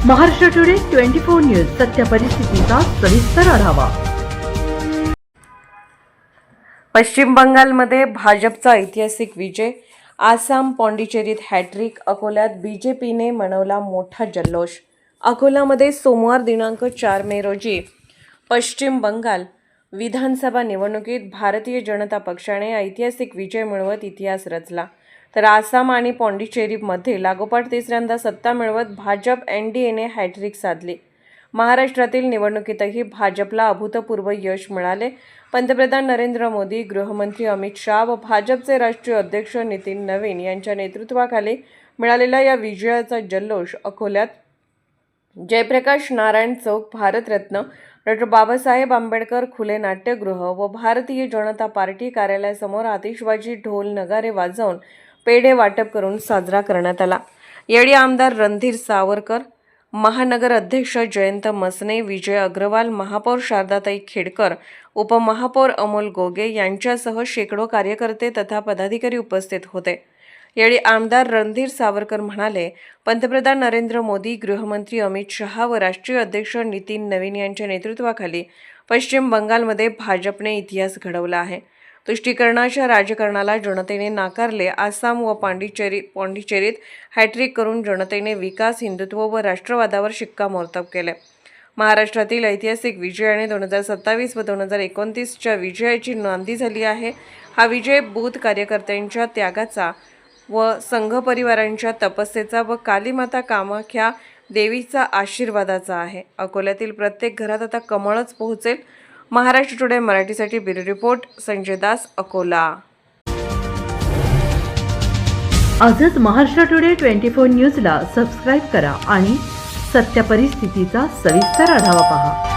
Maharashtra today 24 news सत्य परिस्थितीचा सविस्तर आढावा। पश्चिम बंगालमध्ये भाजपचा ऐतिहासिक विजय, आसाम पॉंडिचेरीत हॅट्रिक, अकोल्यात बीजेपीने मनवला मोठा जल्लोष। अकोल्यामध्ये सोमवार दिनांक 4 मे रोजी पश्चिम बंगाल विधानसभा निवडणुकीत भारतीय जनता पक्षाने ऐतिहासिक विजय मिळवत इतिहास रचला, तर आसाम आणि पॉंडिचेरीमध्ये लागोपाठ तिसऱ्यांदा सत्ता मिळवत भाजप एनडीएने हॅट्रिक साधली। महाराष्ट्रातील निवडणुकीतही भाजपला अभूतपूर्व यश मिळाले। पंतप्रधान नरेंद्र मोदी, गृहमंत्री अमित शाह व भाजपचे राष्ट्रीय अध्यक्ष नितीन नवीन यांच्या नेतृत्वाखाली मिळालेल्या या विजयाचा जल्लोष अकोल्यात जयप्रकाश नारायण चौक, भारतरत्न डॉ. बाबासाहेब आंबेडकर खुले नाट्यगृह व भारतीय जनता पार्टी कार्यालयासमोर आतिषबाजी, ढोल नगारे वाजवून पेढे वाटप करून साजरा करण्यात आला। यावेळी आमदार रणधीर सावरकर, महानगर अध्यक्ष जयंत मसने, विजय अग्रवाल, महापौर शारदाताई खेडकर, उपमहापौर अमोल गोगे यांच्यासह शेकडो कार्यकर्ते तथा पदाधिकारी उपस्थित होते। यावेळी आमदार रणधीर सावरकर म्हणाले, पंतप्रधान नरेंद्र मोदी, गृहमंत्री अमित शाह व राष्ट्रीय अध्यक्ष नितीन नवीन यांच्या नेतृत्वाखाली पश्चिम बंगालमध्ये भाजपने इतिहास घडवला आहे। तुष्टीकरणाच्या राजकारणाला जनतेने नाकारले। आसाम व पॉंडिचेरीत हॅट्रिक करून जनतेने विकास, हिंदुत्व व राष्ट्रवादावर शिक्कामोर्तब केले। महाराष्ट्रातील ऐतिहासिक विजयाने 2027 व 2029च्या विजयाची नांदी झाली आहे। हा विजय बूथ कार्यकर्त्यांच्या त्यागाचा व संघ परिवारांच्या तपस्येचा व कालीमाता कामाख्या देवीचा आशीर्वादाचा आहे। अकोल्यातील प्रत्येक घरात आता कमळच पोहोचेल। महाराष्ट्र टुडे मराठीसाठी ब्युरो रिपोर्ट, संजय दास, अकोला। आजच महाराष्ट्र टुडे 24 न्यूजला सबस्क्राईब करा आणि सत्य परिस्थितीचा सविस्तर आढावा पहा।